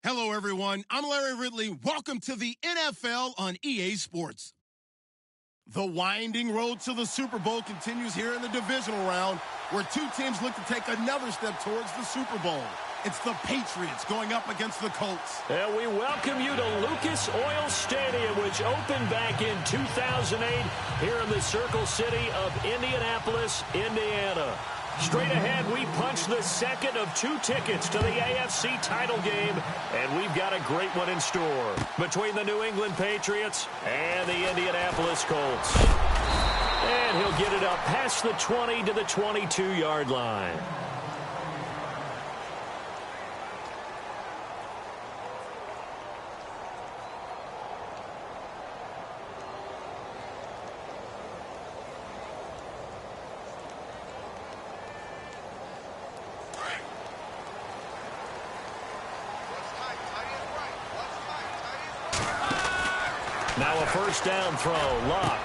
Hello, everyone. I'm Larry Ridley. Welcome to the NFL on EA Sports. The winding road to the Super Bowl continues here in the divisional round, where two teams look to take another step towards the Super Bowl. It's the Patriots going up against the Colts. And we welcome you to Lucas Oil Stadium, which opened back in 2008 here in the Circle City of Indianapolis, Indiana. Straight ahead, we punch the second of two tickets to the AFC title game, and we've got a great one in store between the New England Patriots and the Indianapolis Colts. And he'll get it up past the 20 to the 22-yard line. Now a first down throw. Luck.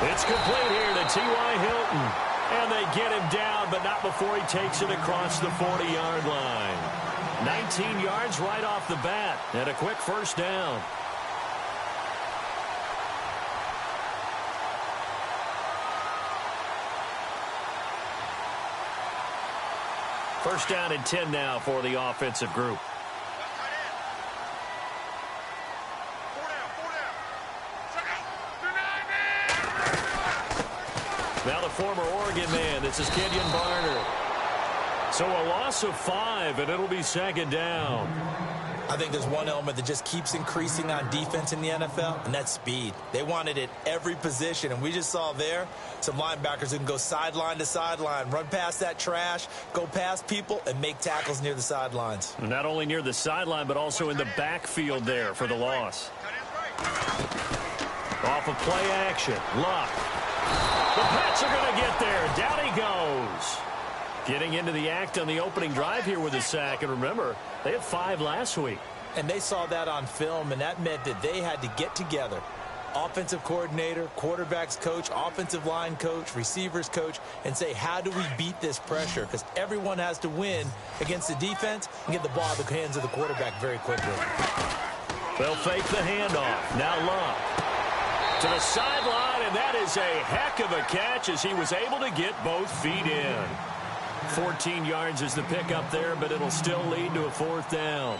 It's complete here to T.Y. Hilton. And they get him down, but not before he takes it across the 40-yard line. 19 yards right off the bat. And a quick first down. First down and 10 now for the offensive group. Now the former Oregon man, this is Kenyon Barner. So a loss of 5, and it'll be second down. I think there's one element that just keeps increasing on defense in the NFL, and that's speed. They want it at every position, and we just saw there some linebackers who can go sideline to sideline, run past that trash, go past people, and make tackles near the sidelines. Not only near the sideline, but also in the backfield there for the loss. Off of play action, Luck. The Pats are going to get there. Down he goes. Getting into the act on the opening drive here with a sack. And remember, they had 5 last week. And they saw that on film, and that meant that they had to get together. Offensive coordinator, quarterback's coach, offensive line coach, receivers coach, and say, how do we beat this pressure? Because everyone has to win against the defense and get the ball in the hands of the quarterback very quickly. They'll fake the handoff. Now Luck. To the sideline, and that is a heck of a catch as he was able to get both feet in. 14 yards is the pickup there, but it'll still lead to a fourth down.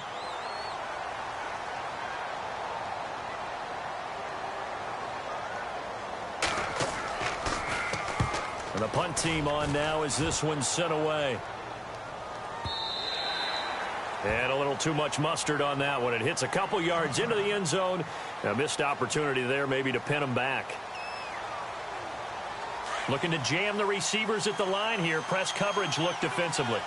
And the punt team on now as this one's sent away. And a little too much mustard on that one. It hits a couple yards into the end zone. A missed opportunity there maybe to pin them back. Looking to jam the receivers at the line here. Press coverage look defensively.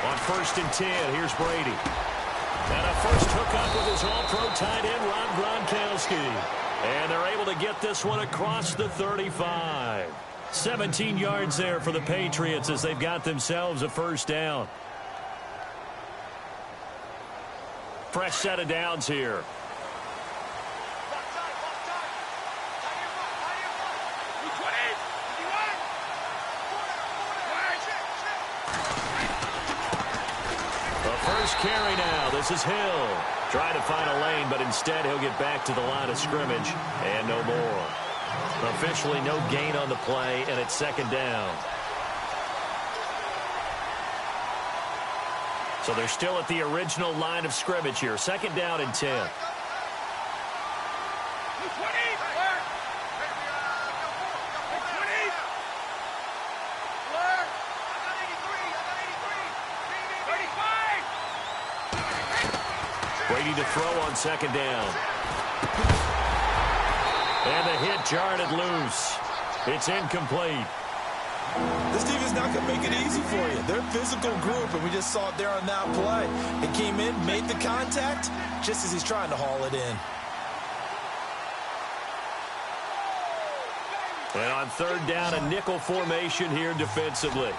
On 1st and 10, here's Brady. And a first hookup with his all-pro tight end, Rob Gronkowski. And they're able to get this one across the 35. 17 yards there for the Patriots as they've got themselves a first down. Fresh set of downs here. The first carry now. This is Hill. Trying to find a lane, but instead he'll get back to the line of scrimmage and no more. Officially no gain on the play, and it's second down. So they're still at the original line of scrimmage here. Second down and 10. Brady to throw on second down. And the hit jarred it loose. It's incomplete. This defense not going to make it easy for you. They're a physical group, and we just saw it there on that play. It came in, made the contact, just as he's trying to haul it in. And on third down, a nickel formation here defensively.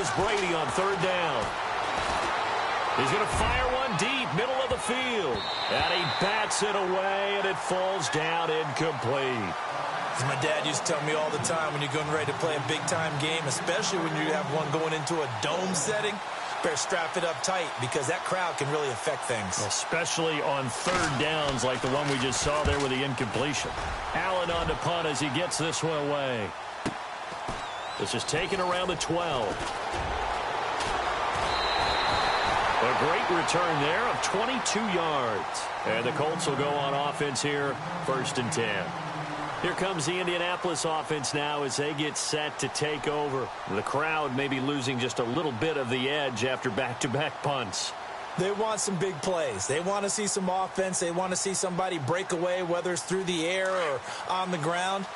is Brady on third down. He's going to fire one deep, middle of the field. And he bats it away, and it falls down incomplete. As my dad used to tell me all the time, when you're getting ready to play a big-time game, especially when you have one going into a dome setting, better strap it up tight because that crowd can really affect things. Especially on third downs like the one we just saw there with the incompletion. Allen on to punt as he gets this one away. This is taken around the 12. A great return there of 22 yards. And the Colts will go on offense here, 1st and 10. Here comes the Indianapolis offense now as they get set to take over. The crowd may be losing just a little bit of the edge after back-to-back punts. They want some big plays. They want to see some offense. They want to see somebody break away, whether it's through the air or on the ground.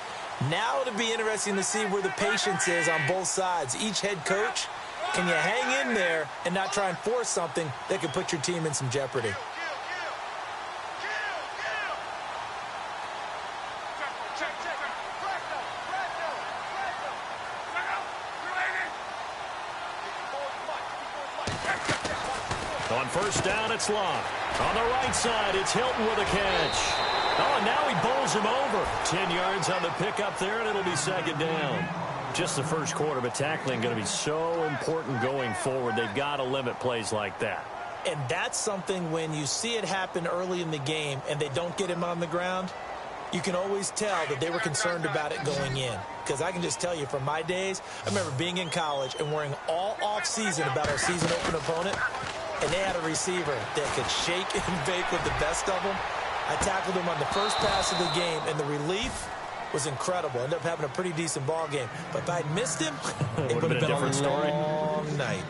Now it'll be interesting to see where the patience is on both sides. Each head coach, can you hang in there and not try and force something that could put your team in some jeopardy? On first down, it's Locke. On the right side, it's Hilton with a catch. Oh, and now he bowls him over. 10 yards on the pickup there, and it'll be 2nd down. Just the first quarter, but tackling going to be so important going forward. They've got to limit plays like that. And that's something when you see it happen early in the game and they don't get him on the ground, you can always tell that they were concerned about it going in. Because I can just tell you from my days, I remember being in college and worrying all off-season about our season open opponent, and they had a receiver that could shake and bake with the best of them. I tackled him on the first pass of the game, and the relief was incredible. Ended up having a pretty decent ball game. But if I'd missed him, it would have been a long night.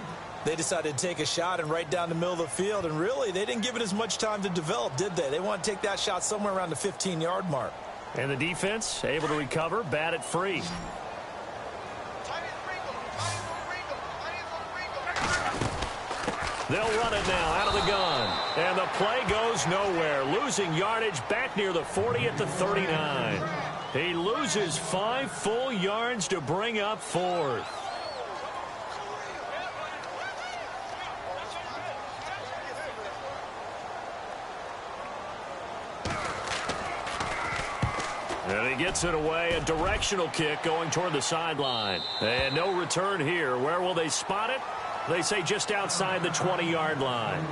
They decided to take a shot and right down the middle of the field, and really, they didn't give it as much time to develop, did they? They want to take that shot somewhere around the 15-yard mark. And the defense able to recover, bat it free. They'll run it now out of the gun. And the play goes nowhere. Losing yardage back near the 40 at the 39. He loses 5 full yards to bring up 4th. And he gets it away. A directional kick going toward the sideline. And no return here. Where will they spot it? They say just outside the 20-yard line.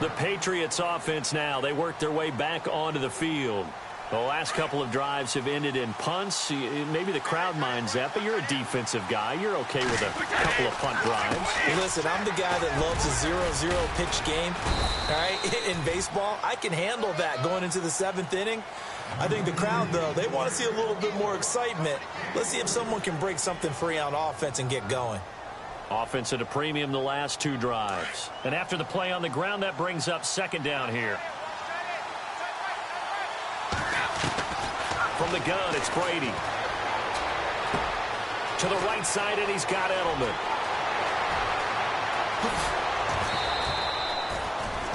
The Patriots offense now, they work their way back onto the field. The last couple of drives have ended in punts. Maybe the crowd minds that, but you're a defensive guy. You're okay with a couple of punt drives. Listen, I'm the guy that loves a 0-0 pitch game. All right, in baseball, I can handle that going into the 7th inning. I think the crowd, though, they want to see a little bit more excitement. Let's see if someone can break something free on offense and get going. Offense at a premium the last 2 drives. And after the play on the ground, that brings up 2nd down here. From the gun, it's Brady. To the right side, and he's got Edelman.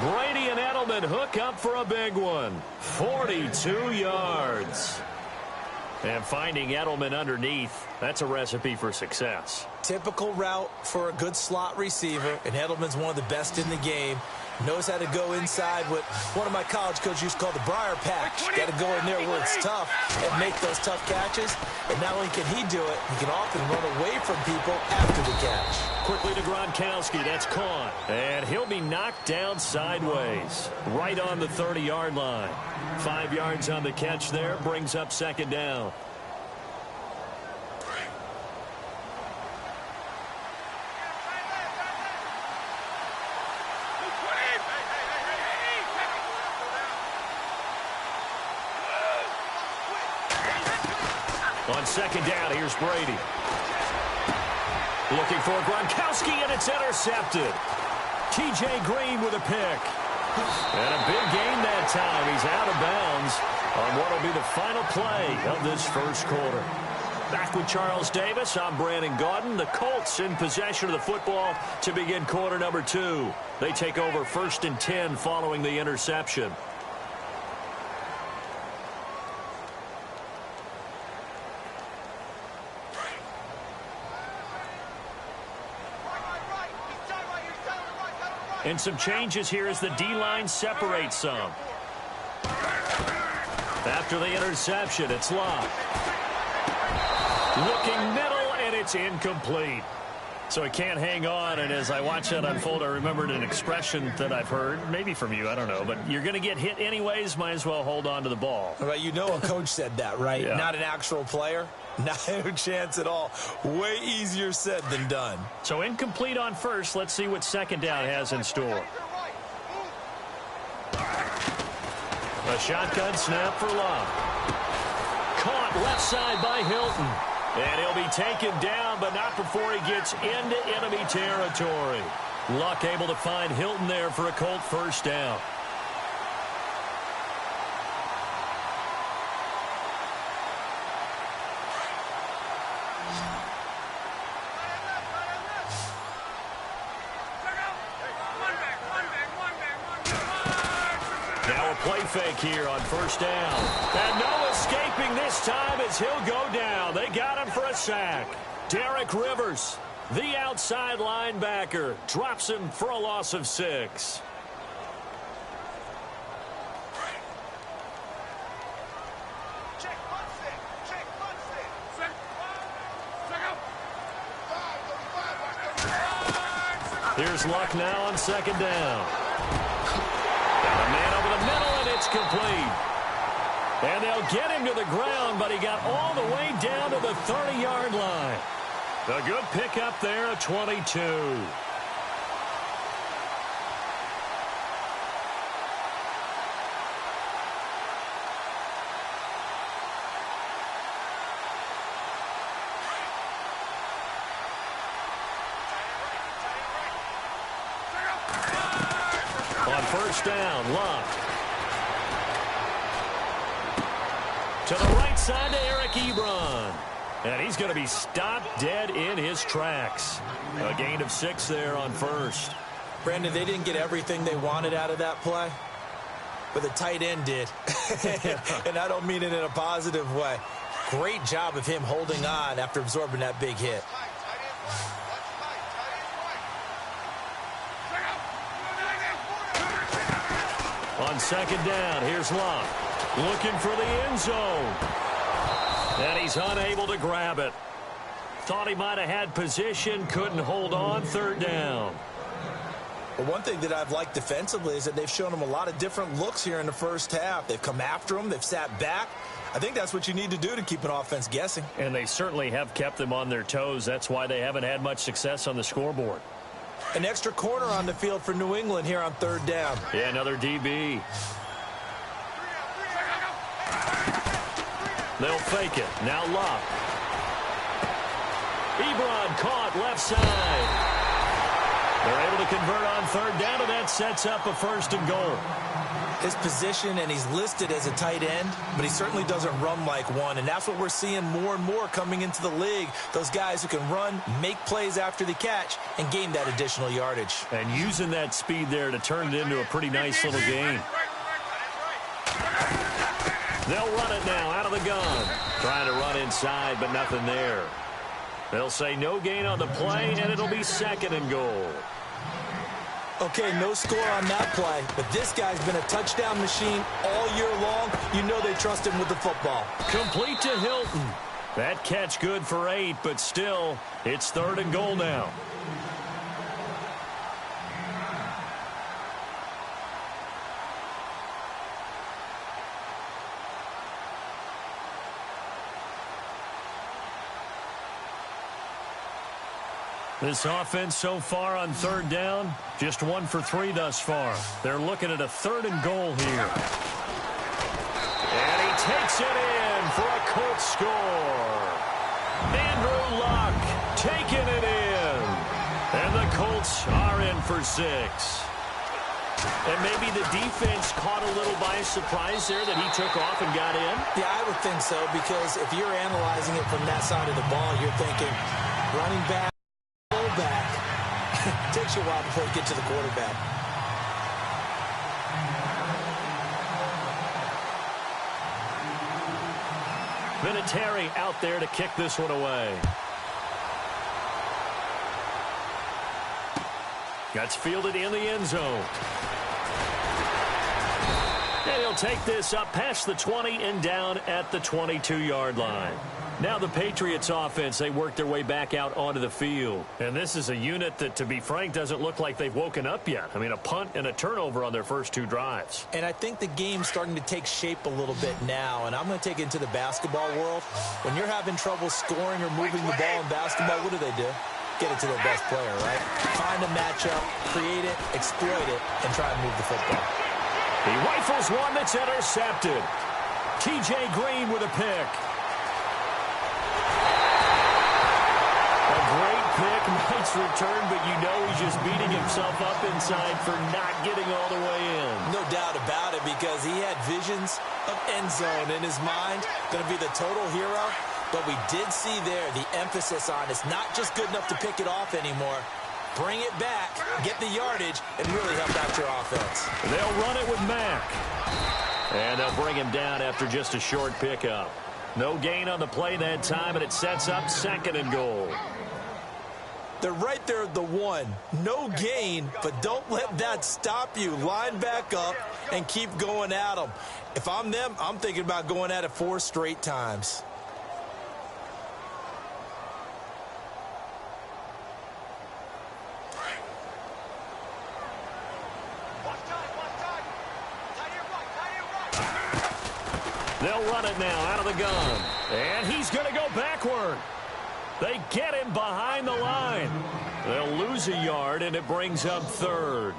Brady and Edelman hook up for a big one. 42 yards. And finding Edelman underneath, that's a recipe for success. Typical route for a good slot receiver, and Edelman's one of the best in the game. Knows how to go inside what one of my college coaches used to call the briar patch. Got to go in there where it's tough and make those tough catches. And not only can he do it, he can often run away from people after the catch. Quickly to Gronkowski, that's caught. And he'll be knocked down sideways, right on the 30-yard line. 5 yards on the catch there, brings up 2nd down. On 2nd down, here's Brady. Looking for Gronkowski, and it's intercepted. T.J. Green with a pick. And a big gain that time. He's out of bounds on what will be the final play of this first quarter. Back with Charles Davis, I'm Brandon Gaudin. The Colts in possession of the football to begin quarter number 2. They take over 1st and 10 following the interception. And some changes here as the D-line separates some. After the interception, it's Locke. Looking middle, and it's incomplete. So he can't hang on, and as I watch that unfold, I remembered an expression that I've heard, maybe from you, I don't know, but you're going to get hit anyways, might as well hold on to the ball. Well, you know a coach said that, right? Yeah. Not an actual player. Not a chance at all. Way easier said than done. So incomplete on first. Let's see what second down has in store. A shotgun snap for Locke. Caught left side by Hilton. And he'll be taken down, but not before he gets into enemy territory. Luck able to find Hilton there for a Colt first down. Now a play fake here on first down. And no escaping this time as he'll go down. They got him for a sack. Derek Rivers, the outside linebacker, drops him for a loss of 6. Here's Luck now on second down. Got a man over the middle, and it's complete. And they'll get him to the ground, but he got all the way down to the 30-yard line. A good pickup there at 22. On first down, Luck. To the right side to Eric Ebron. And he's going to be stopped dead in his tracks. A gain of 6 there on first. Brandon, they didn't get everything they wanted out of that play, but the tight end did. And I don't mean it in a positive way. Great job of him holding on after absorbing that big hit. On second down, here's Locke. Looking for the end zone. And he's unable to grab it. Thought he might have had position, couldn't hold on, third down. Well, one thing that I've liked defensively is that they've shown him a lot of different looks here in the first half. They've come after him, they've sat back. I think that's what you need to do to keep an offense guessing. And they certainly have kept them on their toes. That's why they haven't had much success on the scoreboard. An extra corner on the field for New England here on third down. Yeah, another DB. They'll fake it. Now Locke. Ebron caught left side. They're able to convert on third down, and that sets up a first and goal. His position, and he's listed as a tight end, but he certainly doesn't run like one, and that's what we're seeing more and more coming into the league. Those guys who can run, make plays after the catch, and gain that additional yardage. And using that speed there to turn it into a pretty nice little gain. They'll run it now out of the gun. Trying to run inside, but nothing there. They'll say no gain on the play, and it'll be second and goal. Okay, no score on that play, but this guy's been a touchdown machine all year long. You know they trust him with the football. Complete to Hilton. That catch good for 8, but still, it's third and goal now. This offense so far on third down, just 1 for 3 thus far. They're looking at a third and goal here. And he takes it in for a Colts score. Andrew Luck taking it in. And the Colts are in for 6. And maybe the defense caught a little by surprise there that he took off and got in? Yeah, I would think so, because if you're analyzing it from that side of the ball, you're thinking running back, fullback. Takes you a while before you get to the quarterback. Vinatieri out there to kick this one away. That's fielded in the end zone. And he'll take this up past the 20 and down at the 22-yard line. Now the Patriots offense, they work their way back out onto the field. And this is a unit that, to be frank, doesn't look like they've woken up yet. I mean, a punt and a turnover on their first 2 drives. And I think the game's starting to take shape a little bit now. And I'm going to take it into the basketball world. When you're having trouble scoring or moving the ball in basketball, what do? Get it to their best player, right? Find a matchup, create it, exploit it, and try and move the football. He rifles one that's intercepted. T.J. Green with a pick. A great pick, nice return, but you know he's just beating himself up inside for not getting all the way in. No doubt about it, because he had visions of end zone in his mind. Going to be the total hero. But we did see there the emphasis on it's not just good enough to pick it off anymore. Bring it back, get the yardage, and really help out your offense. They'll run it with Mack. And they'll bring him down after just a short pickup. No gain on the play that time, and it sets up 2nd and goal. They're right there at the 1. No gain, but don't let that stop you. Line back up and keep going at them. If I'm them, I'm thinking about going at it 4 straight times. They'll run it now out of the gun. And he's going to go backward. They get him behind the line. They'll lose a yard, and it brings up 3rd.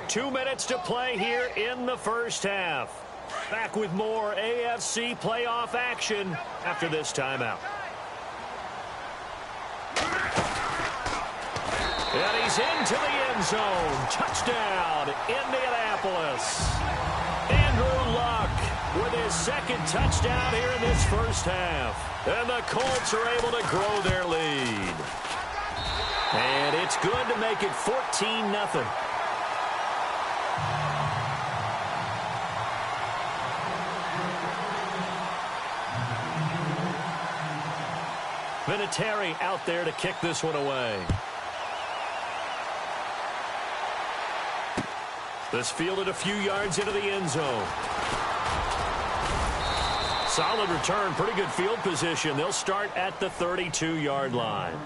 Two minutes to play here in the first half. Back with more AFC playoff action after this timeout. And he's into the end zone. Touchdown, Indianapolis. Andrew Luck with his 2nd touchdown here in this first half. And the Colts are able to grow their lead. And it's good to make it 14-0. Vinatieri out there to kick this one away. This fielded a few yards into the end zone. Solid return, pretty good field position. They'll start at the 32-yard line.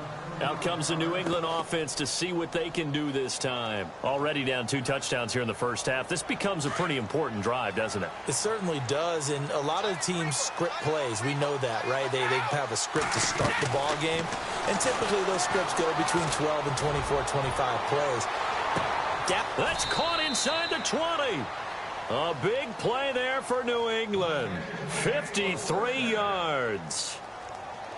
Out comes the New England offense to see what they can do this time. Already down 2 touchdowns here in the first half. This becomes a pretty important drive, doesn't it? It certainly does, and a lot of teams script plays. We know that, right? They have a script to start the ball game, and typically those scripts go between 12 and 24, 25 plays. That's caught inside the 20. A big play there for New England. 53 yards.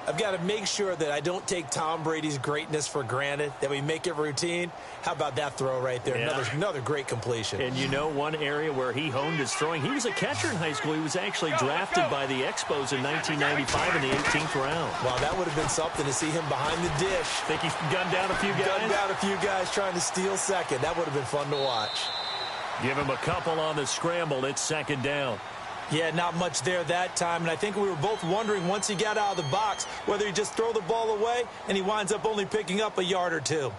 I've got to make sure that I don't take Tom Brady's greatness for granted, that we make it routine. How about that throw right there? Yeah. Another great completion. And you know one area where he honed his throwing, he was a catcher in high school. He was actually drafted by the Expos in 1995 in the 18th round. Wow, that would have been something to see him behind the dish. Think he gunned down a few guys? Gunned down a few guys trying to steal second. That would have been fun to watch. Give him a couple on the scramble. It's 2nd down. Yeah, not much there that time, and I think we were both wondering once he got out of the box whether he just throw the ball away and he winds up only picking up a yard or 2.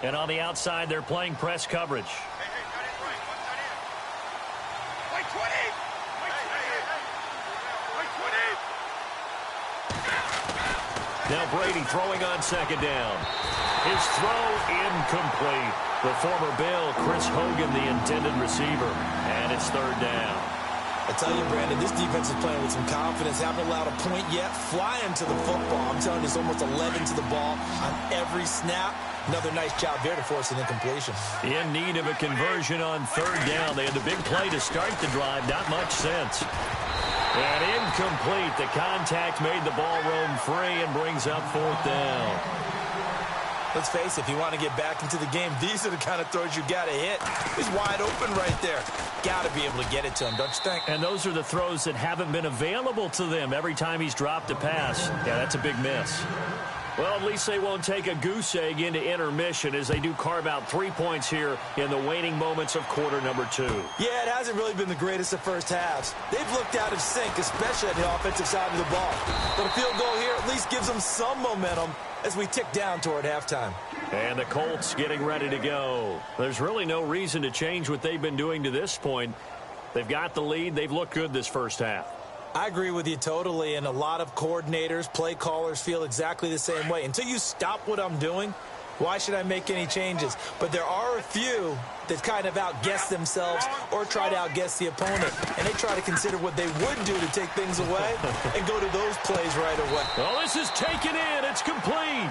And on the outside, they're playing press coverage. Now Brady throwing on 2nd down. His throw incomplete. The former Bill, Chris Hogan, the intended receiver. And it's 3rd down. I tell you, Brandon, this defense is playing with some confidence. Haven't allowed a point yet. Flying to the football. I'm telling you, it's almost 11 to the ball on every snap. Another nice job there to force an incompletion. In need of a conversion on 3rd down. They had the big play to start the drive. Not much sense. And incomplete. The contact made the ball roam free and brings up 4th down. Let's face it, if you want to get back into the game, these are the kind of throws you got to hit. He's wide open right there. Got to be able to get it to him, don't you think? And those are the throws that haven't been available to them every time he's dropped a pass. Yeah, that's a big miss. Well, at least they won't take a goose egg into intermission as they do carve out 3 points here in the waning moments of quarter number 2. Yeah, it hasn't really been the greatest of first halves. They've looked out of sync, especially on the offensive side of the ball. But a field goal here at least gives them some momentum as we tick down toward halftime. And the Colts getting ready to go. There's really no reason to change what they've been doing to this point. They've got the lead. They've looked good this first half. I agree with you totally, and a lot of coordinators, play callers feel exactly the same way. Until you stop what I'm doing, why should I make any changes? But there are a few that kind of outguess themselves or try to outguess the opponent, and they try to consider what they would do to take things away and go to those plays right away. Well, this is taken in. It's complete.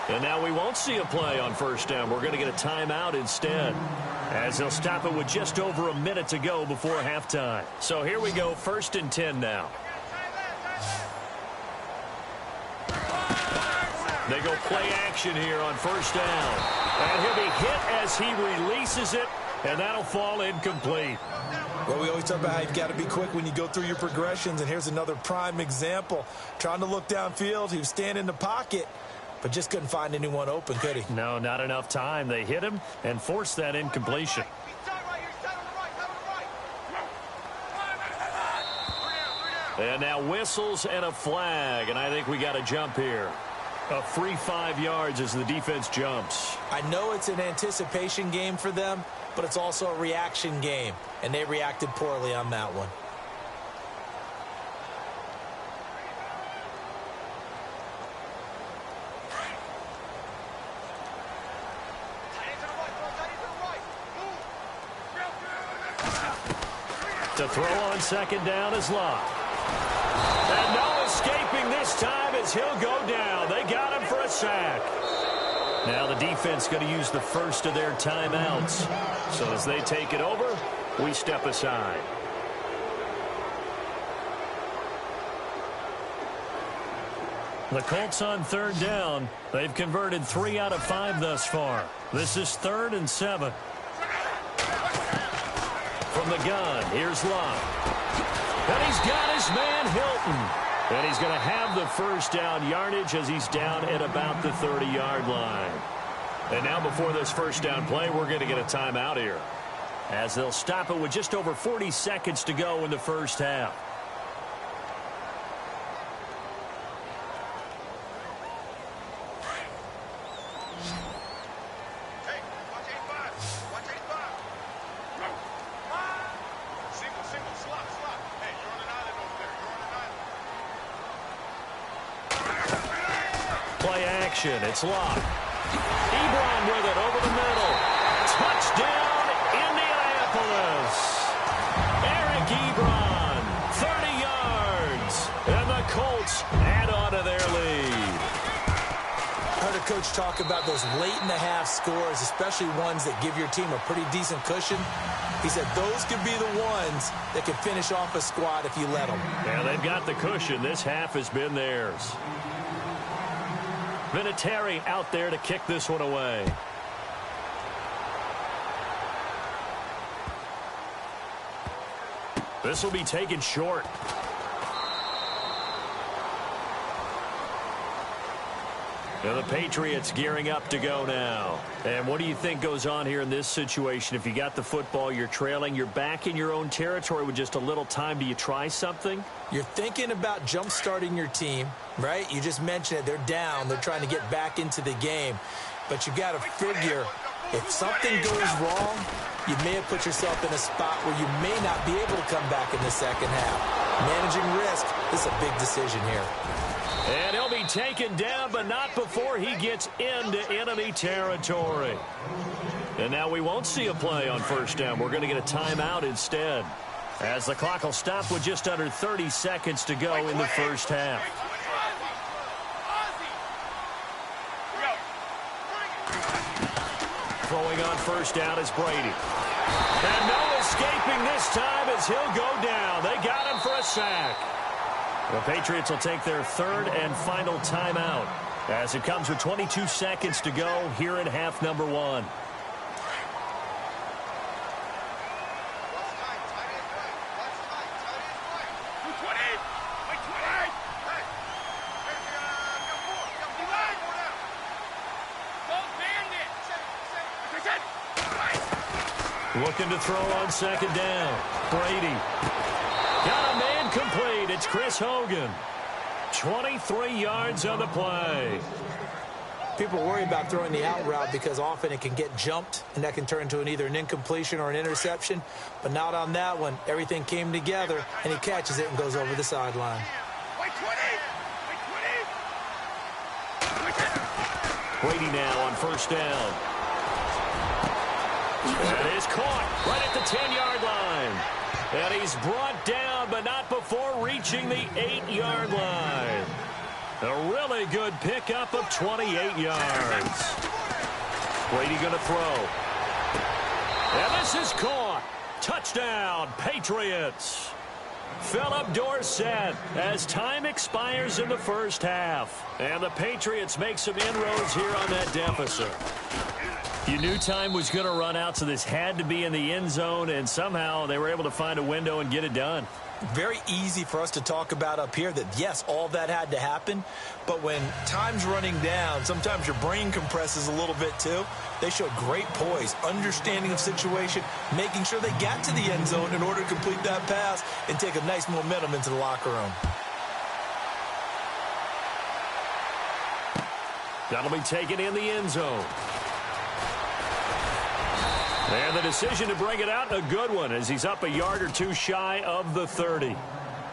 And now we won't see a play on first down. We're going to get a timeout instead, as they'll stop it with just over a minute to go before halftime. So here we go, 1st and 10 now. They go play action here on first down. And he'll be hit as he releases it, and that'll fall incomplete. Well, we always talk about how you've got to be quick when you go through your progressions, and here's another prime example. Trying to look downfield, he was standing in the pocket, but just couldn't find anyone open, could he? No, not enough time. They hit him and forced that incompletion. And now whistles and a flag, and I think we got a jump here. A free 5 yards as the defense jumps. I know it's an anticipation game for them, but it's also a reaction game, and they reacted poorly on that one. To throw on second down is Locke. And no escaping this time as he'll go down. They got him for a sack. Now the defense going to use the first of their timeouts. So as they take it over, we step aside. The Colts on 3rd down. They've converted 3 out of 5 thus far. This is 3rd and 7. From the gun, here's Locke. And he's got his man Hilton. And he's going to have the first down yardage as he's down at about the 30-yard line. And now before this first down play, we're going to get a timeout here, as they'll stop it with just over 40 seconds to go in the first half. It's Locke. Ebron with it over the middle. Touchdown, Indianapolis. Eric Ebron, 30 yards. And the Colts add on to their lead. I heard a coach talk about those late-in-the-half scores, especially ones that give your team a pretty decent cushion. He said those could be the ones that could finish off a squad if you let them. Yeah, they've got the cushion. This half has been theirs. Vinatieri out there to kick this one away. This will be taken short. Now the Patriots gearing up to go now. And what do you think goes on here in this situation? If you got the football, you're trailing, you're back in your own territory with just a little time. Do you try something? You're thinking about jump-starting your team, right? You just mentioned it. They're down. They're trying to get back into the game. But you got to figure if something goes wrong, you may have put yourself in a spot where you may not be able to come back in the second half. Managing risk, this is a big decision here. And he'll be taken down, but not before he gets into enemy territory. And now we won't see a play on first down. We're going to get a timeout instead, as the clock will stop with just under 30 seconds to go in the first half. Throwing on first down is Brady. And no escaping this time as he'll go down. They got him for a sack. The Patriots will take their third and final timeout, as it comes with 22 seconds to go here in half number one. Looking to throw on second down. Brady. Got a man complete. It's Chris Hogan. 23 yards on the play. People worry about throwing the out route because often it can get jumped, and that can turn into either an incompletion or an interception. But not on that one. Everything came together, and he catches it and goes over the sideline. Brady now on first down. That is caught right at the 10-yard line. And he's brought down, but not before reaching the 8-yard line. A really good pickup of 28 yards. Brady going to throw. And this is caught. Touchdown, Patriots. Philip Dorsett as time expires in the first half. And the Patriots make some inroads here on that deficit. You knew time was going to run out, so this had to be in the end zone, and somehow they were able to find a window and get it done. Very easy for us to talk about up here that, yes, all that had to happen, but when time's running down, sometimes your brain compresses a little bit too. They showed great poise, understanding of situation, making sure they got to the end zone in order to complete that pass and take a nice momentum into the locker room. That'll be taken in the end zone. And the decision to bring it out, a good one, as he's up a yard or two shy of the 30.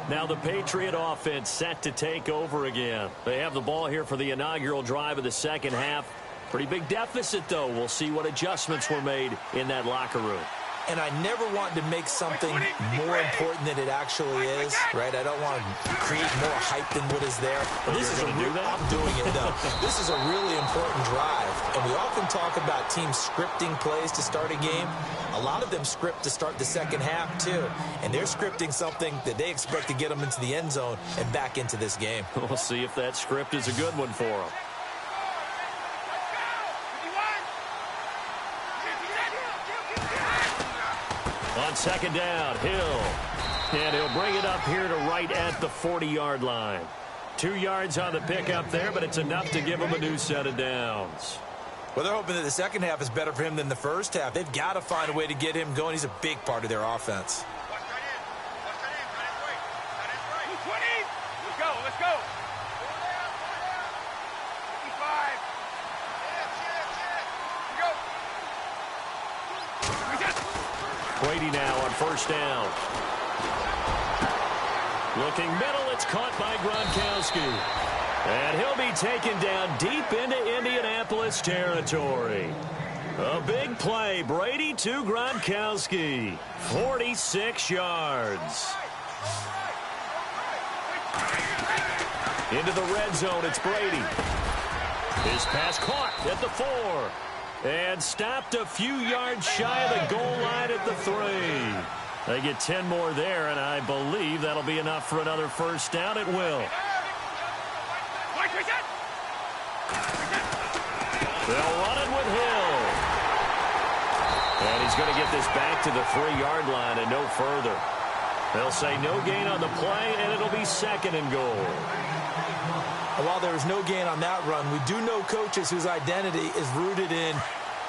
Now the Patriot offense set to take over again. They have the ball here for the inaugural drive of the second half. Pretty big deficit, though. We'll see what adjustments were made in that locker room. And I never want to make something more important than it actually is, right? I don't want to create more hype than what is there. But this is I'm doing it, though. This is a really important drive. And we often talk about teams scripting plays to start a game. A lot of them script to start the second half, too. And they're scripting something that they expect to get them into the end zone and back into this game. We'll see if that script is a good one for them. On second down, Hill. And he'll bring it up here to right at the 40-yard line. 2 yards on the pickup there, but it's enough to give him a new set of downs. Well, they're hoping that the second half is better for him than the first half. They've got to find a way to get him going. He's a big part of their offense. Let's go. Brady now on first down. Looking middle, it's caught by Gronkowski. And he'll be taken down deep into Indianapolis territory. A big play. Brady to Gronkowski. 46 yards. Into the red zone, it's Brady. His pass caught at the 4. And stopped a few yards shy of the goal line at the 3. They get 10 more there, and I believe that'll be enough for another first down. It will. They'll run it with Hill. And he's going to get this back to the 3-yard line and no further. They'll say no gain on the play, and it'll be second and goal. While there was no gain on that run, we do know coaches whose identity is rooted in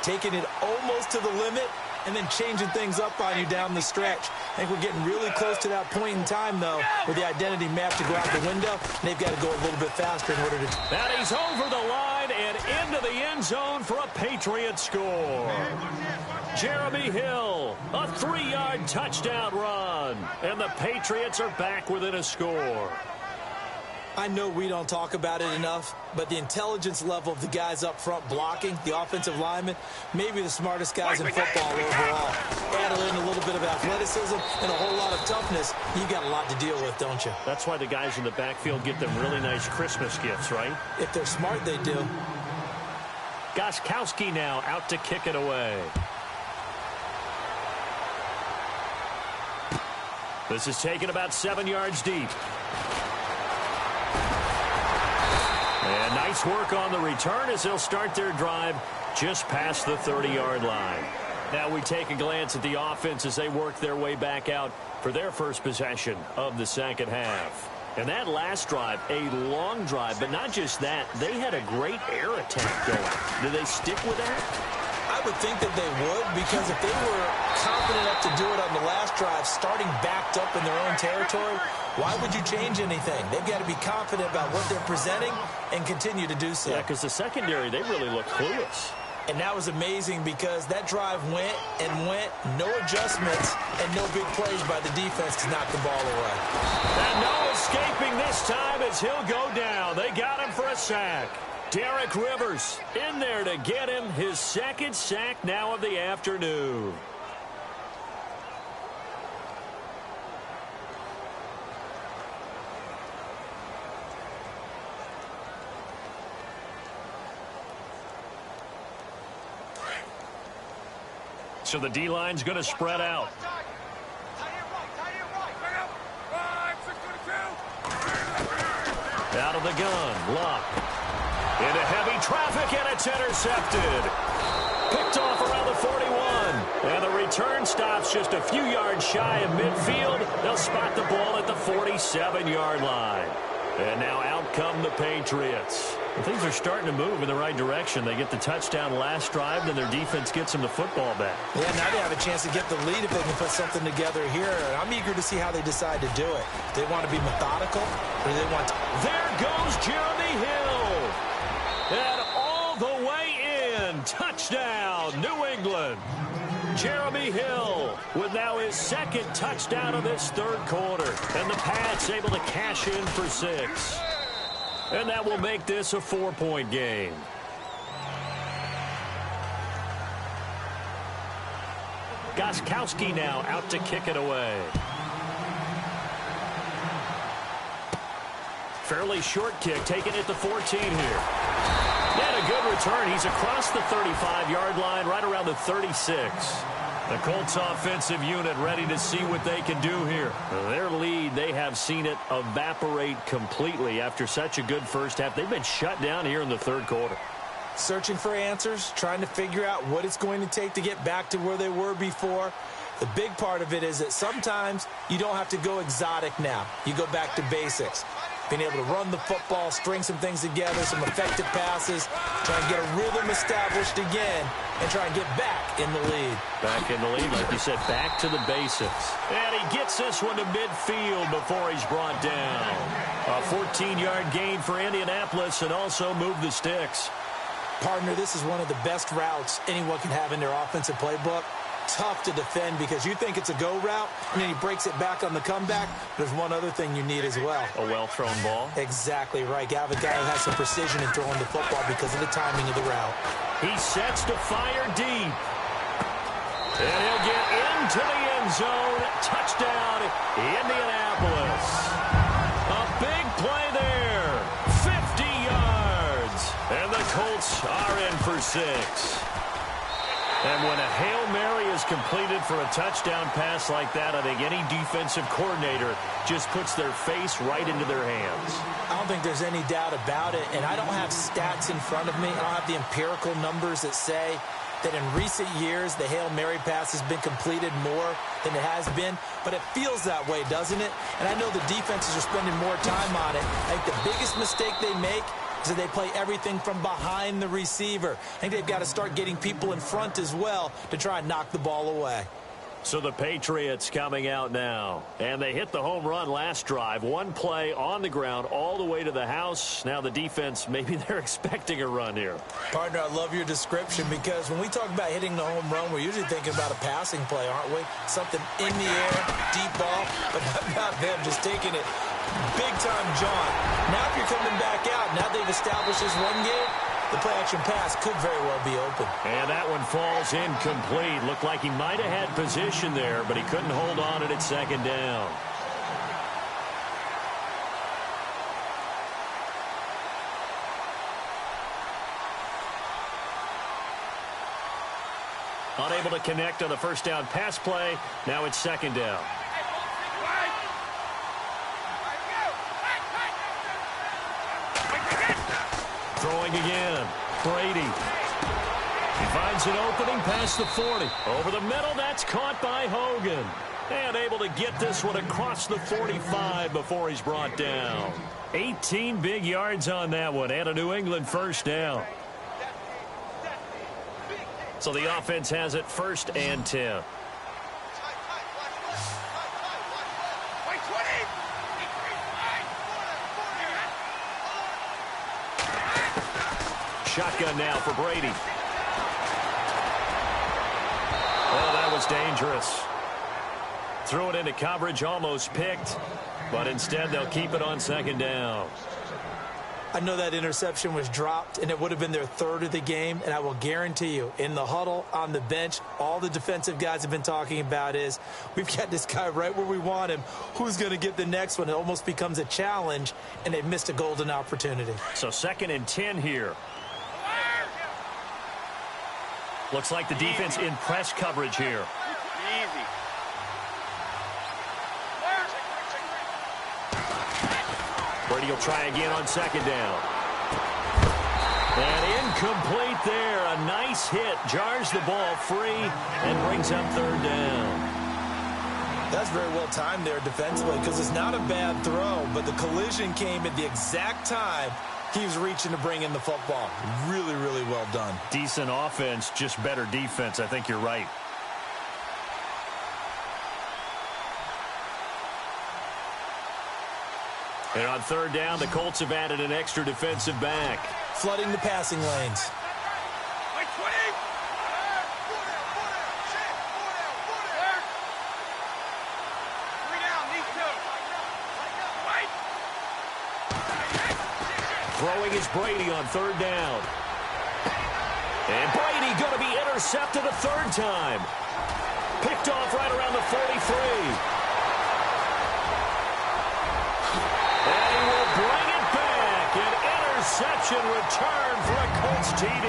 taking it almost to the limit and then changing things up on you down the stretch. I think we're getting really close to that point in time, though, where the identity map to go out the window, and they've got to go a little bit faster in order to... And he's over the line and into the end zone for a Patriot score. Jeremy Hill, a 3-yard touchdown run, and the Patriots are back within a score. I know we don't talk about it enough, but the intelligence level of the guys up front blocking, the offensive linemen, maybe the smartest guys in football overall. Add in a little bit of athleticism and a whole lot of toughness, you've got a lot to deal with, don't you? That's why the guys in the backfield get them really nice Christmas gifts, right? If they're smart, they do. Gostkowski now out to kick it away. This is taken about 7 yards deep. And nice work on the return as they'll start their drive just past the 30-yard line. Now we take a glance at the offense as they work their way back out for their first possession of the second half. And that last drive, a long drive, but not just that. They had a great air attack going. Do they stick with that? I would think that they would, because if they were confident enough to do it on the last drive, starting backed up in their own territory, why would you change anything? They've got to be confident about what they're presenting and continue to do so. Yeah, because the secondary, they really look clueless. And that was amazing because that drive went and went, no adjustments, and no big plays by the defense to knock the ball away. And no escaping this time as he'll go down. They got him for a sack. Derek Rivers in there to get him his second sack now of the afternoon. So the D-line's going to spread out. Out of the gun, Luck. Into heavy traffic, and it's intercepted. Picked off around the 41. And the return stops just a few yards shy of midfield. They'll spot the ball at the 47-yard line. And now out come the Patriots. And things are starting to move in the right direction. They get the touchdown last drive, then their defense gets them the football back. Yeah, now they have a chance to get the lead if they can put something together here. And I'm eager to see how they decide to do it. Do they want to be methodical, or do they want to... There goes Jeremy Hill. And all the way in. Touchdown, New England. Jeremy Hill with now his second touchdown of this third quarter. And the Pats able to cash in for 6. And that will make this a 4-point game. Gostkowski now out to kick it away. Fairly short kick, taken at the 14 here. And a good return. He's across the 35-yard line, right around the 36. The Colts offensive unit ready to see what they can do here. Their lead, they have seen it evaporate completely after such a good first half. They've been shut down here in the third quarter. Searching for answers, trying to figure out what it's going to take to get back to where they were before. The big part of it is that sometimes you don't have to go exotic now. You go back to basics. Being able to run the football, string some things together, some effective passes, try and get a rhythm established again, and try and get back in the lead. Back in the lead, like you said, back to the basics. And he gets this one to midfield before he's brought down. A 14-yard gain for Indianapolis and also move the sticks. Partner, this is one of the best routes anyone can have in their offensive playbook. Tough to defend because you think it's a go route, and then he breaks it back on the comeback. There's one other thing you need as well. A well-thrown ball. Exactly right. You have a guy who has some precision in throwing the football because of the timing of the route. He sets to fire deep. And he'll get into the end zone. Touchdown, Indianapolis. A big play there. 50 yards. And the Colts are in for 6. And when a Hail Mary is completed for a touchdown pass like that, I think any defensive coordinator just puts their face right into their hands. I don't think there's any doubt about it, and I don't have stats in front of me. I don't have the empirical numbers that say that in recent years the Hail Mary pass has been completed more than it has been, but it feels that way, doesn't it? And I know the defenses are spending more time on it. I think the biggest mistake they make is that they play everything from behind the receiver. I think they've got to start getting people in front as well to try and knock the ball away. So the Patriots coming out now. And they hit the home run last drive. One play on the ground all the way to the house. Now the defense, maybe they're expecting a run here. Partner, I love your description because when we talk about hitting the home run, we're usually thinking about a passing play, aren't we? Something in the air, deep ball, but not them just taking it big-time jaunt. Now if you're coming back out, now they've established this run game, the play-action pass could very well be open. And that one falls incomplete. Looked like he might have had position there, but he couldn't hold on at second down. Unable to connect on the first down pass play. Now it's second down. Throwing again. Brady. He finds an opening past the 40. Over the middle, that's caught by Hogan. And able to get this one across the 45 before he's brought down. 18 big yards on that one and a New England first down. So the offense has it 1st and 10. Shotgun now for Brady. Oh, that was dangerous. Threw it into coverage, almost picked, but instead they'll keep it on 2nd down. I know that interception was dropped, and it would have been their 3rd of the game, and I will guarantee you, in the huddle, on the bench, all the defensive guys have been talking about is, we've got this guy right where we want him. Who's going to get the next one? It almost becomes a challenge, and they've missed a golden opportunity. So 2nd and 10 here. Looks like the defense in press coverage here. Easy. Brady will try again on 2nd down. And incomplete there. A nice hit. Jars the ball free and brings up 3rd down. That's very well timed there defensively because it's not a bad throw, but the collision came at the exact time he was reaching to bring in the football. Really, really well done. Decent offense, just better defense. I think you're right. And on 3rd down, the Colts have added an extra defensive back. Flooding the passing lanes. Throwing is Brady on 3rd down. And Brady going to be intercepted a 3rd time. Picked off right around the 43. And he will bring it back. An interception return for a Colts TD.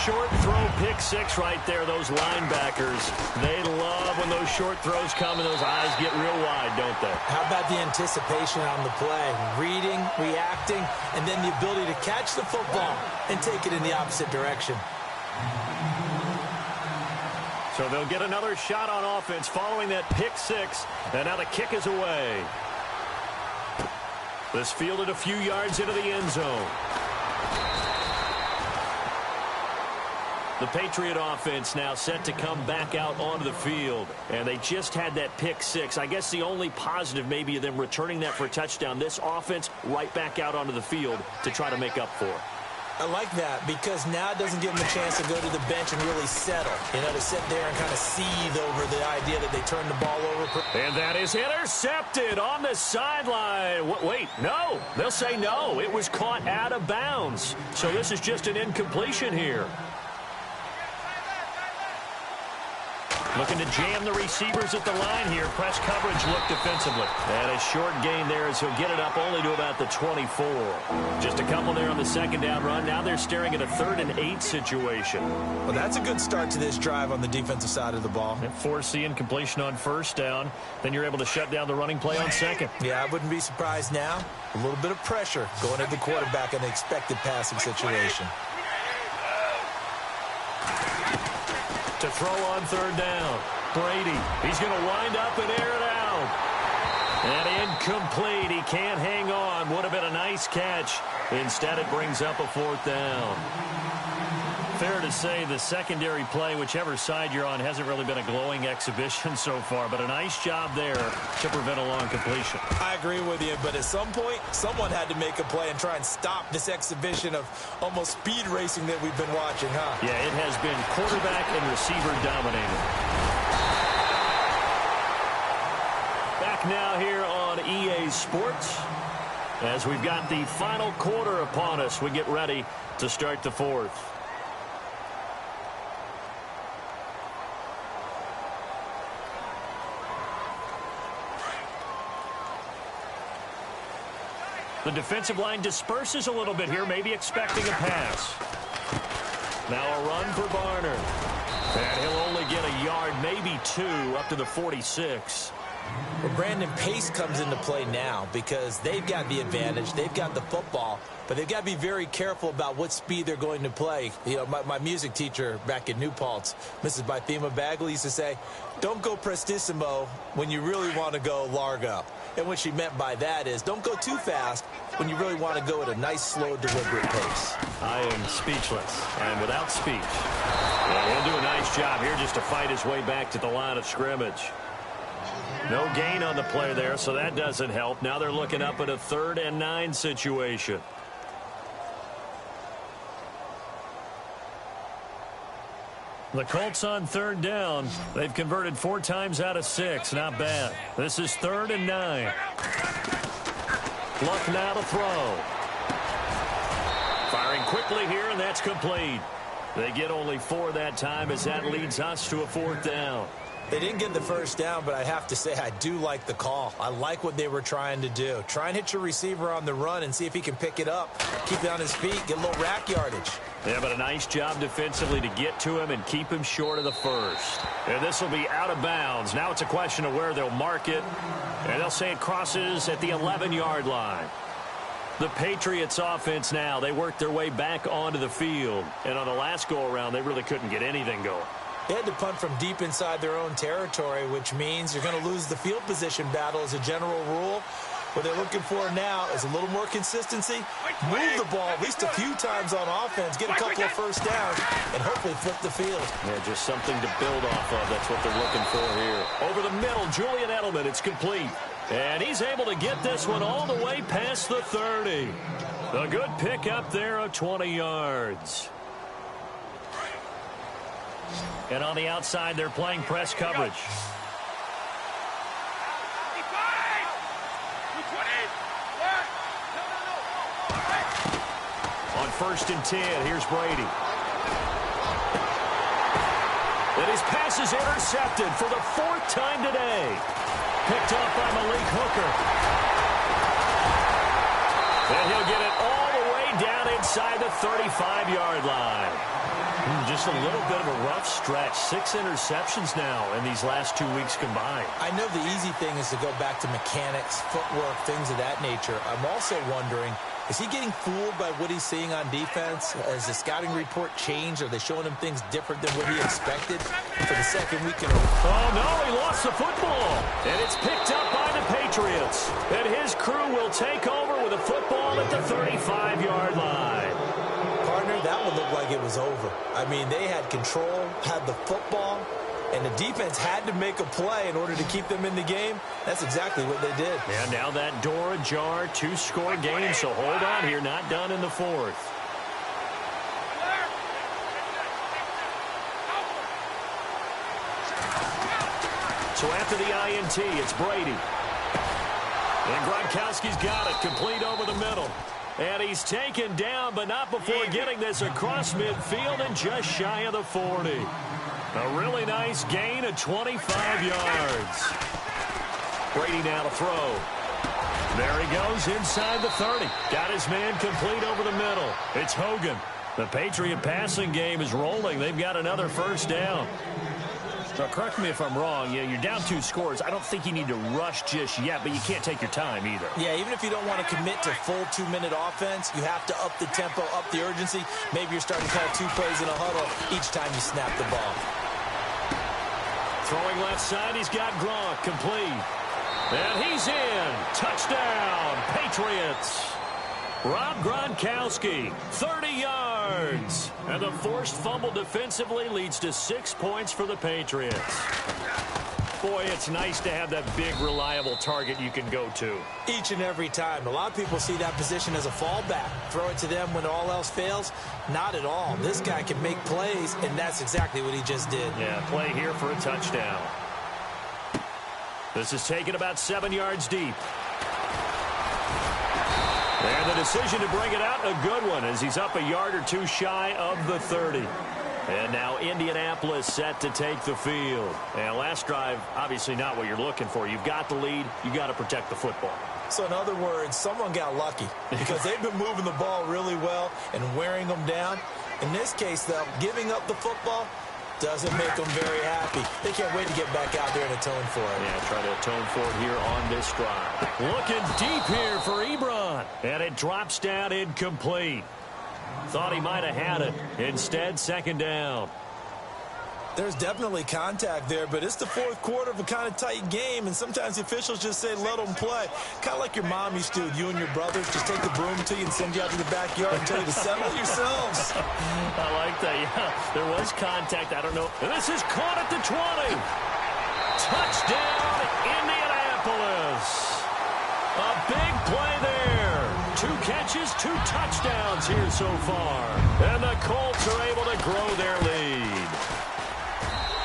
Short throw, pick 6 right there. Those linebackers, they love when those short throws come and those eyes get real wide, don't they? How about the anticipation on the play? Reading, reacting, and then the ability to catch the football and take it in the opposite direction. So they'll get another shot on offense following that pick 6, and now the kick is away. This fielded a few yards into the end zone. The Patriot offense now set to come back out onto the field. And they just had that pick 6. I guess the only positive maybe of them returning that for a touchdown. This offense right back out onto the field to try to make up for it. I like that because now it doesn't give them a chance to go to the bench and really settle. You know, to sit there and kind of seethe over the idea that they turned the ball over. And that is intercepted on the sideline. Wait, no. They'll say no. It was caught out of bounds. So this is just an incompletion here. Looking to jam the receivers at the line here. Press coverage look defensively. And a short gain there as he'll get it up only to about the 24. Just a couple there on the 2nd down run. Now they're staring at a 3rd and 8 situation. Well, that's a good start to this drive on the defensive side of the ball. And force the incompletion on 1st down. Then you're able to shut down the running play on 2nd. Yeah, I wouldn't be surprised now. A little bit of pressure going at the quarterback in the expected passing situation. To throw on 3rd down. Brady, he's going to wind up and air it out. And incomplete. He can't hang on. Would have been a nice catch. Instead, it brings up a 4th down. Fair to say the secondary play, whichever side you're on, hasn't really been a glowing exhibition so far, but a nice job there to prevent a long completion. I agree with you, but at some point, someone had to make a play and try and stop this exhibition of almost speed racing that we've been watching, huh? Yeah, it has been quarterback and receiver dominated. Back now here on EA Sports. As we've got the final quarter upon us, we get ready to start the 4th. The defensive line disperses a little bit here, maybe expecting a pass. Now a run for Barner. And he'll only get a yard, maybe 2, up to the 46. Well, Brandon, pace comes into play now because they've got the advantage. They've got the football, but they've got to be very careful about what speed they're going to play. You know, my music teacher back in New Paltz, Mrs. Bythema Bagley, used to say, don't go prestissimo when you really want to go largo. And what she meant by that is don't go too fast when you really want to go at a nice, slow, deliberate pace. I am speechless. I am without speech. And he'll do a nice job here just to fight his way back to the line of scrimmage. No gain on the play there, so that doesn't help. Now they're looking up at a 3rd and 9 situation. The Colts on 3rd down. They've converted 4 times out of 6. Not bad. This is 3rd and 9. Luck now to throw. Firing quickly here, and that's complete. They get only 4 that time as that leads us to a 4th down. They didn't get the first down, but I have to say I do like the call. I like what they were trying to do. Try and hit your receiver on the run and see if he can pick it up. Keep it on his feet, get a little rack yardage. Yeah, but a nice job defensively to get to him and keep him short of the first. And this will be out of bounds. Now it's a question of where they'll mark it. And they'll say it crosses at the 11-yard line. The Patriots offense now, they worked their way back onto the field. And on the last go-around, they really couldn't get anything going. They had to punt from deep inside their own territory, which means you're going to lose the field position battle as a general rule. What they're looking for now is a little more consistency, move the ball at least a few times on offense, get a couple of first downs, and hopefully flip the field. Yeah, just something to build off of. That's what they're looking for here. Over the middle, Julian Edelman, it's complete. And he's able to get this one all the way past the 30. A good pickup there of 20 yards. And on the outside, they're playing press coverage. On 1st and 10, here's Brady. And his pass is intercepted for the 4th time today. Picked off by Malik Hooker. And he'll get it all the way down inside the 35-yard line. Just a little bit of a rough stretch. 6 interceptions now in these last 2 weeks combined. I know the easy thing is to go back to mechanics, footwork, things of that nature. I'm also wondering, is he getting fooled by what he's seeing on defense? Has the scouting report changed? Are they showing him things different than what he expected for the 2nd week in a row? Oh, no, he lost the football. And it's picked up by the Patriots. And his crew will take over with a football at the 35-yard line. Partner, that would look like it was over. I mean, they had control, had the football, and the defense had to make a play in order to keep them in the game. That's exactly what they did. And now that door ajar, 2-score game, so hold on here, not done in the 4th. So after the INT, it's Brady. And Gronkowski's got it, complete over the middle. And he's taken down, but not before getting this across midfield and just shy of the 40. A really nice gain of 25 yards. Brady now to throw. There he goes inside the 30. Got his man complete over the middle. It's Hogan. The Patriot passing game is rolling. They've got another 1st down. Now, correct me if I'm wrong. Yeah, you're down 2 scores. I don't think you need to rush just yet, but you can't take your time either. Yeah, even if you don't want to commit to full 2-minute offense, you have to up the tempo, up the urgency. Maybe you're starting to call 2 plays in a huddle each time you snap the ball. Throwing left side, he's got Gronk complete. And he's in. Touchdown, Patriots. Rob Gronkowski, 30 yards. And the forced fumble defensively leads to 6 points for the Patriots. Boy, it's nice to have that big, reliable target you can go to. Each and every time. A lot of people see that position as a fallback. Throw it to them when all else fails. Not at all. This guy can make plays, and that's exactly what he just did. Yeah, play here for a touchdown. This is taken about 7 yards deep. And the decision to bring it out, a good one, as he's up a yard or 2 shy of the 30. And now Indianapolis set to take the field. And last drive, obviously not what you're looking for. You've got the lead. You've got to protect the football. So in other words, someone got lucky because they've been moving the ball really well and wearing them down. In this case, though, giving up the football, Doesn't make them very happy. They can't wait to get back out there and atone for it. Yeah, try to atone for it here on this drive. Looking deep here for Ebron. And it drops down incomplete. Thought he might have had it. Instead, second down. There's definitely contact there, but it's the fourth quarter of a kind of tight game, and sometimes the officials just say, let them play. Kind of like your mom used to. You and your brothers just take the broom to you and send you out to the backyard and tell you to settle yourselves. I like that. Yeah, there was contact. I don't know. And this is caught at the 20. Touchdown, Indianapolis. A big play there. 2 catches, 2 touchdowns here so far. And the Colts are able to grow their lead.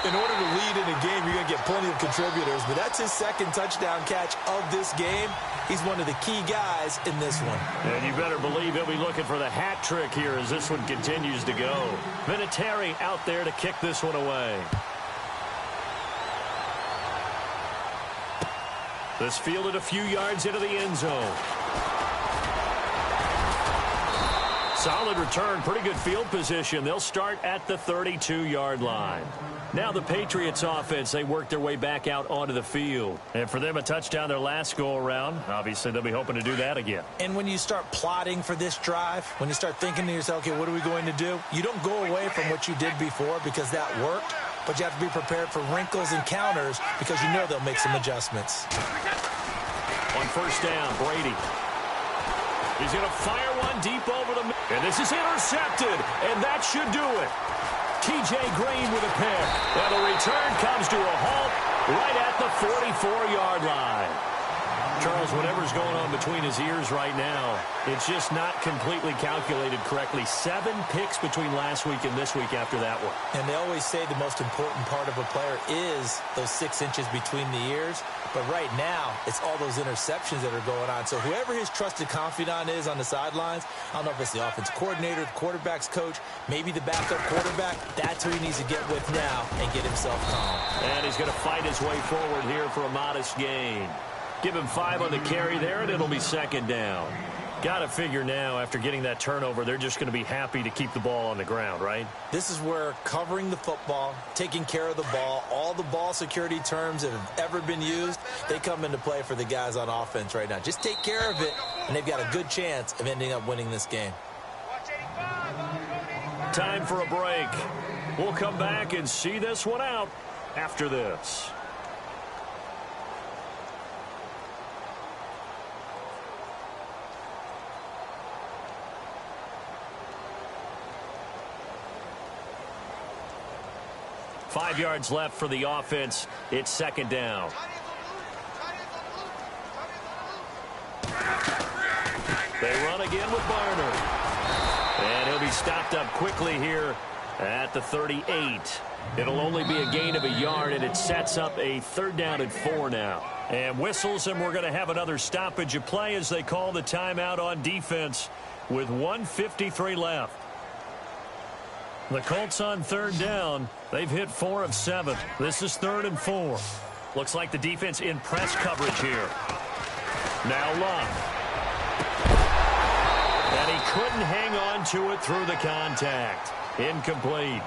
In order to lead in a game, you're going to get plenty of contributors, but that's his second touchdown catch of this game. He's one of the key guys in this one. And you better believe he'll be looking for the hat trick here as this one continues to go. Vinatieri out there to kick this one away. This fielded a few yards into the end zone. Solid return, pretty good field position. They'll start at the 32-yard line. Now the Patriots offense, they work their way back out onto the field. And for them, a touchdown their last go-around. Obviously, they'll be hoping to do that again. And when you start plotting for this drive, when you start thinking to yourself, okay, what are we going to do? You don't go away from what you did before because that worked, but you have to be prepared for wrinkles and counters because you know they'll make some adjustments. On first down, Brady. He's going to fire one deep over the middle. And this is intercepted, and that should do it. T.J. Green with a pick. And the return comes to a halt right at the 44-yard line. Charles, whatever's going on between his ears right now, it's just not completely calculated correctly. 7 picks between last week and this week after that one. And they always say the most important part of a player is those 6 inches between the ears. But right now, it's all those interceptions that are going on. So whoever his trusted confidant is on the sidelines, I don't know if it's the offensive coordinator, the quarterback's coach, maybe the backup quarterback, that's who he needs to get with now and get himself calm. And he's going to fight his way forward here for a modest gain. Give him 5 on the carry there, and it'll be second down. Got to figure now, after getting that turnover, they're just going to be happy to keep the ball on the ground, right? This is where covering the football, taking care of the ball, all the ball security terms that have ever been used, they come into play for the guys on offense right now. Just take care of it, and they've got a good chance of ending up winning this game. Time for a break. We'll come back and see this one out after this. Five yards left for the offense. It's second down. They run again with Barner. And he'll be stopped up quickly here at the 38. It'll only be a gain of a yard, and it sets up a 3rd down and 4 now. And whistles, and we're going to have another stoppage of play as they call the timeout on defense with 1:53 left. The Colts on 3rd down. They've hit 4 of 7. This is 3rd and 4. Looks like the defense in press coverage here. Now Luck. And he couldn't hang on to it through the contact. Incomplete.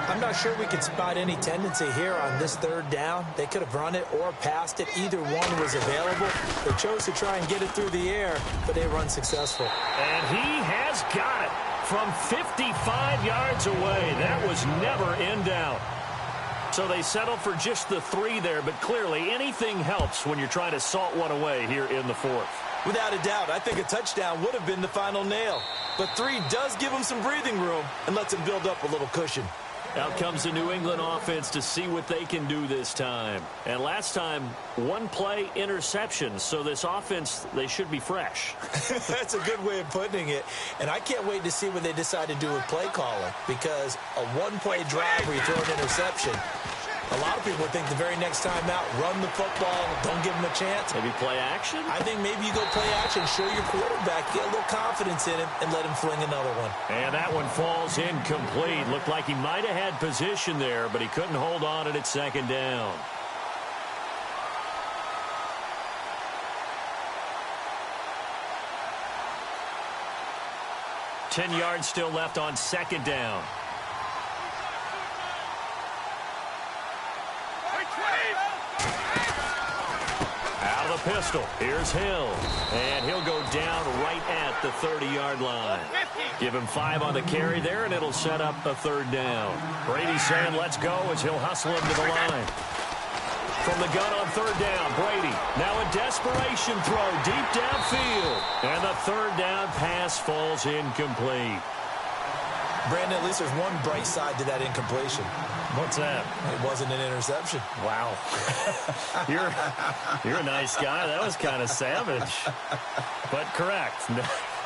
I'm not sure we can spot any tendency here on this 3rd down. They could have run it or passed it. Either one was available. They chose to try and get it through the air, but they were unsuccessful. And he has got it from 55 yards away. That was never in doubt. So they settled for just the 3 there, but clearly anything helps when you're trying to salt one away here in the 4th. Without a doubt, I think a touchdown would have been the final nail. But 3 does give them some breathing room and lets them build up a little cushion. Out comes the New England offense to see what they can do this time. And last time, 1-play interception. So this offense, they should be fresh. That's a good way of putting it. And I can't wait to see what they decide to do with play calling. Because a 1-play drive where you throw an interception, a lot of people would think the very next time out, run the football, don't give them a chance. Maybe play action? I think maybe you go play action, show your quarterback, get a little confidence in him, and let him fling another one. And that one falls incomplete. Looked like he might have had position there, but he couldn't hold on at its 2nd down. Ten yards still left on 2nd down. pistol. Here's Hill. And he'll go down right at the 30-yard line. Give him 5 on the carry there, and it'll set up a 3rd down. Brady saying let's go as he'll hustle him to the line. From the gun on 3rd down, Brady. Now a desperation throw deep downfield. And the 3rd down pass falls incomplete. Brandon, at least there's one bright side to that incompletion. What's that? It wasn't an interception. Wow. You're a nice guy. That was kind of savage. But correct.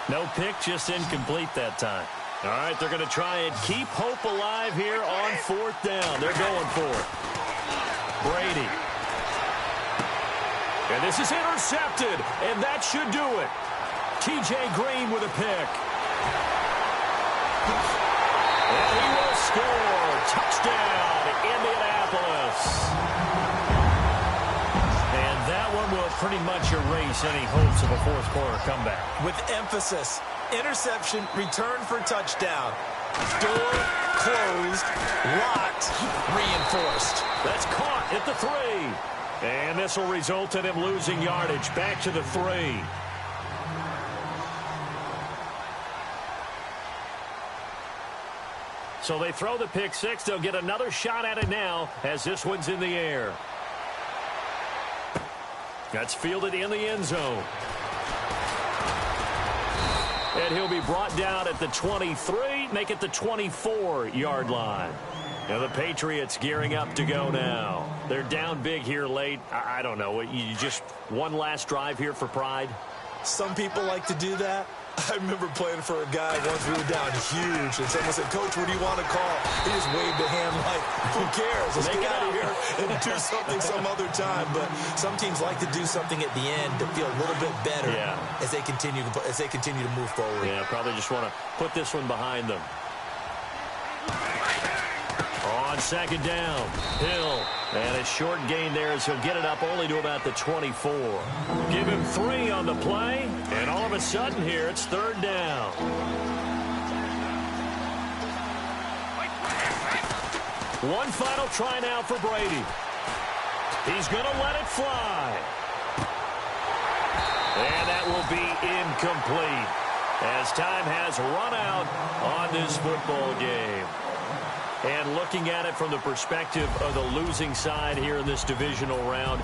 No pick, just incomplete that time. All right, they're going to try and keep hope alive here on 4th down. They're going for it. Brady. And this is intercepted, and that should do it. T.J. Green with a pick. And he will score. Touchdown, Indianapolis. And that one will pretty much erase any hopes of a 4th quarter comeback. With emphasis, interception, return for touchdown. Door closed, locked, reinforced. That's caught at the 3. And this will result in him losing yardage back to the 3. So they throw the pick 6. They'll get another shot at it now as this one's in the air. That's fielded in the end zone. And he'll be brought down at the 23, make it the 24-yard line. Now the Patriots gearing up to go now. They're down big here late. I don't know. You just one last drive here for pride? Some people like to do that. I remember playing for a guy once we were down huge, and someone said, "Coach, what do you want to call?" He just waved a hand like, who cares? Let's get out of here and do something some other time. But some teams like to do something at the end to feel a little bit better as they continue to move forward. Yeah, probably just want to put this one behind them. On 2nd down, Hill. And a short gain there as he'll get it up only to about the 24. Give him 3 on the play, and all of a sudden here it's 3rd down. One final try now for Brady. He's going to let it fly. And that will be incomplete as time has run out on this football game. And looking at it from the perspective of the losing side here in this divisional round.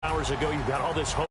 Hours ago, you got all this hope.